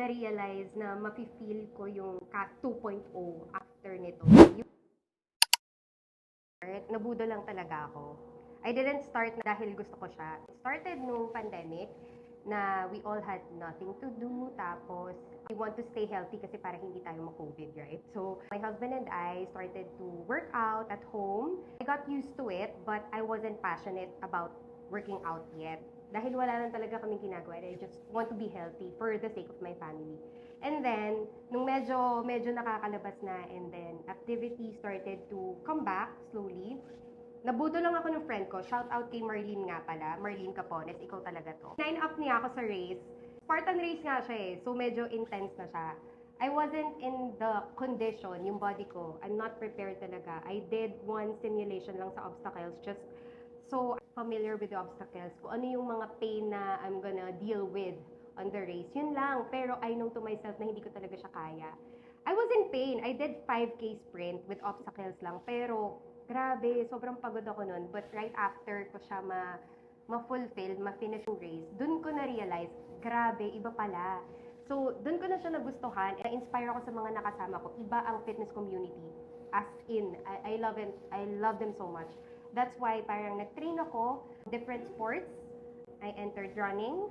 na-realize na mafe-feel ko yung CAT 2.0 after nito. Nabudo lang talaga ako. I didn't start dahil gusto ko siya. It started nung pandemic na we all had nothing to do, tapos we want to stay healthy kasi para hindi tayo ma-COVID, right? So, my husband and I started to work out at home. I got used to it, but I wasn't passionate about working out yet. Dahil wala lang talaga kaming ginagawa. I just want to be healthy for the sake of my family. And then, nung medyo nakakalabas na, and then activity started to come back slowly, nabuto lang ako ng friend ko. Shout out kay Marlene nga pala. Marlene Capones, ikaw talaga to. Sign up niya ako sa race. Spartan race nga siya eh. So medyo intense na siya. I wasn't in the condition, yung body ko. I'm not prepared talaga. I did one simulation lang sa obstacles just so familiar with the obstacles. Kung ano yung mga pain na I'm gonna deal with on the race. Yun lang. Pero I know to myself na hindi ko talaga siya kaya. I was in pain. I did 5K sprint with obstacles lang. Pero grabe, sobrang pagod ako nun. But right after ko siya ma-fulfill, ma-finish yung race, dun ko na-realize, grabe, iba pala. So, dun ko na siya nagustuhan. Na-inspire ako sa mga nakasama ko. Iba ang fitness community. As in, I love it. I love them so much. That's why parang nag-train ako, different sports. I entered running,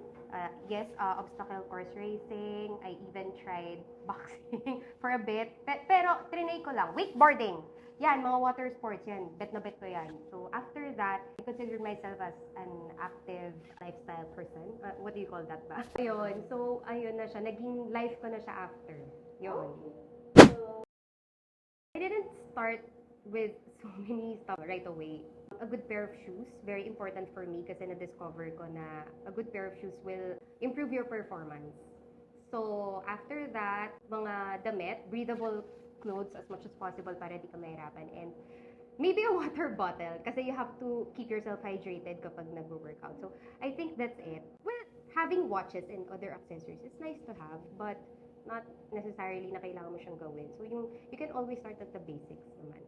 obstacle course racing. I even tried boxing for a bit. Pero, trinay ko lang. Wakeboarding. Yan, mga water sports yan. Bet na bet ko yan. So, after that, I consider myself as an active lifestyle person. What do you call that ba? Ayun. So, ayun na siya. Naging life ko na siya after. Yun. So, I didn't start with so many stuff right away. A good pair of shoes, very important for me kasi na-discover ko na a good pair of shoes will improve your performance. So, after that, mga damit, breathable clothes as much as possible para di ka mahirapan. And maybe a water bottle kasi you have to keep yourself hydrated kapag nag-workout. So, I think that's it. Well, having watches and other accessories, it's nice to have, but not necessarily na kailangan mo siyang gawin. So, you can always start at the basics naman.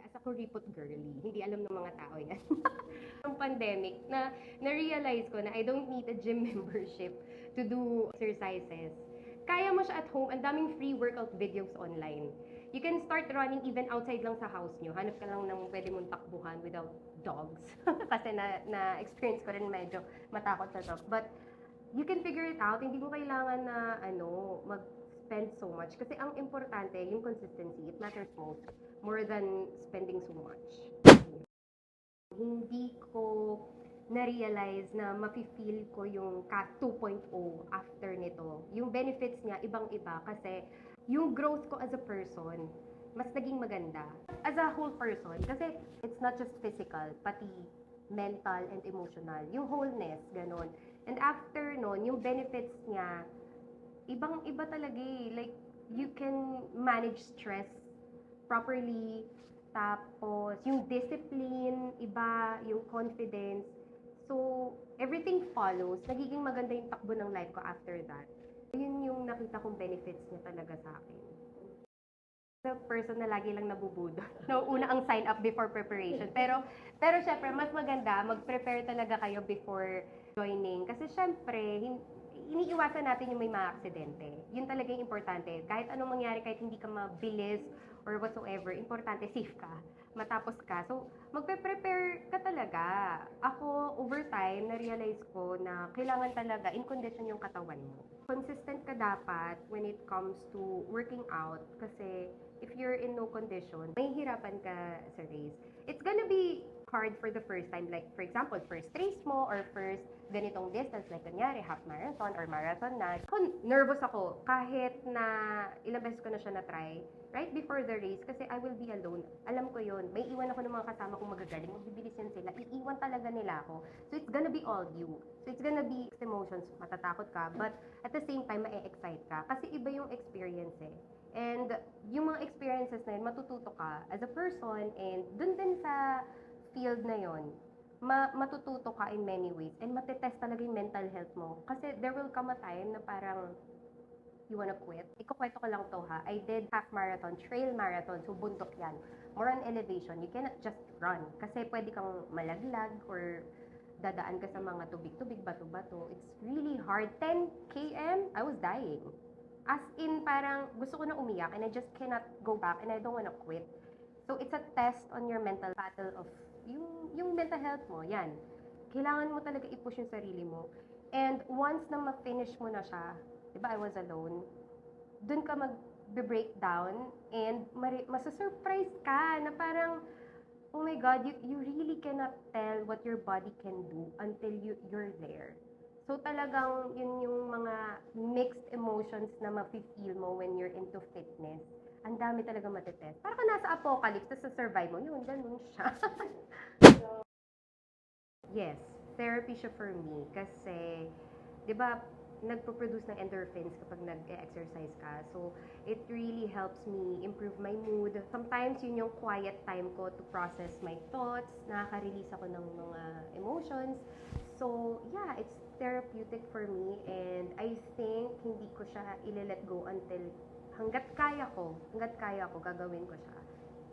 As a kuripot girly, hindi alam ng mga tao yan. Ng pandemic, na-realize ko na I don't need a gym membership to do exercises. Kaya mo siya at home, ang daming free workout videos online. You can start running even outside lang sa house nyo. Hanap ka lang ng pwede mong takbuhan without dogs. Kasi na-experience ko rin medyo matakot sa dogs. But you can figure it out. Hindi mo kailangan na mag-spend so much. Kasi ang importante, yung consistency. It matters most. More than spending so much. Hindi ko na-realize na mafe-feel ko yung CAT 2.0 after nito. Yung benefits niya, ibang-iba kasi yung growth ko as a person, mas naging maganda. As a whole person, kasi it's not just physical, pati mental and emotional. Yung wholeness, ganun. And after nun, yung benefits niya, ibang-iba talaga eh. Like, you can manage stress properly, tapos yung discipline, iba, yung confidence. So, everything follows. Nagiging maganda yung takbo ng life ko after that. Yun yung nakita kong benefits niya talaga sa akin. The person na lagi lang nabubudo. No, una ang sign up before preparation. Pero syempre, mas maganda, mag-prepare talaga kayo before joining. Kasi syempre, iniiwasan natin yung may mga aksidente. Yun talaga yung importante. Kahit anong mangyari, kahit hindi ka mabilis or whatsoever, importante, safe ka, matapos ka. So, magpe-prepare ka talaga. Ako, over time, na-realize ko na kailangan talaga in condition yung katawan mo. Consistent ka dapat when it comes to working out kasi if you're in no condition, mahihirapan ka sa race. It's gonna be hard for the first time. Like, for example, first race mo or first ganitong distance, like kanyari, half marathon or marathon na. Nervous ako kahit na ilang beses ko na siya na-try right before the race kasi I will be alone. Alam ko yon. May iwan ako ng mga kasama kong magagaling. Magbibilis yan sila. Iiwan talaga nila ako. So, it's gonna be all you. So, it's gonna be emotions. Matatakot ka. But, at the same time, ma-excite ka. Kasi iba yung experience eh. And, yung mga experiences na yun, matututo ka as a person and dun din sa field na yon, matututo ka in many ways and matetest talaga yung mental health mo. Kasi there will come a time na parang you wanna quit. Ikukwento ko lang to ha. I did half marathon, trail marathon, so bundok yan. More on elevation. You cannot just run. Kasi pwede kang malaglag or dadaan ka sa mga tubig-tubig, bato-bato. It's really hard. 10 km, I was dying. As in, parang gusto ko na umiyak and I just cannot go back and I don't wanna quit. So, it's a test on your mental battle of yung mental health mo. Yan. Kailangan mo talaga i-push yung sarili mo. And once na ma-finish mo na siya, di ba I was alone, dun ka mag-breakdown and masusurprise ka na parang, oh my God, you really cannot tell what your body can do until you're there. So talagang yun yung mga mixed emotions na mafe-feel mo when you're into fitness. Ang dami talaga matitest. Parang ka nasa apocalypse, tapos survive mo, yun, ganun siya. Yes, therapy siya for me kasi, 'di ba, nagpo-produce ng endorphins kapag nag-exercise ka. So, it really helps me improve my mood. Sometimes yun yung quiet time ko to process my thoughts, nakaka-release ako ng mga emotions. So, yeah, it's therapeutic for me and I think hindi ko siya ile-let go until hangga't kaya ko, gagawin ko siya.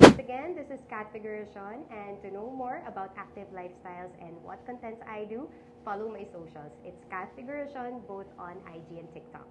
Once again, this is Kat Figueroa, and to know more about active lifestyles and what contents I do, follow my socials. It's Kat Figueroa both on IG and TikTok.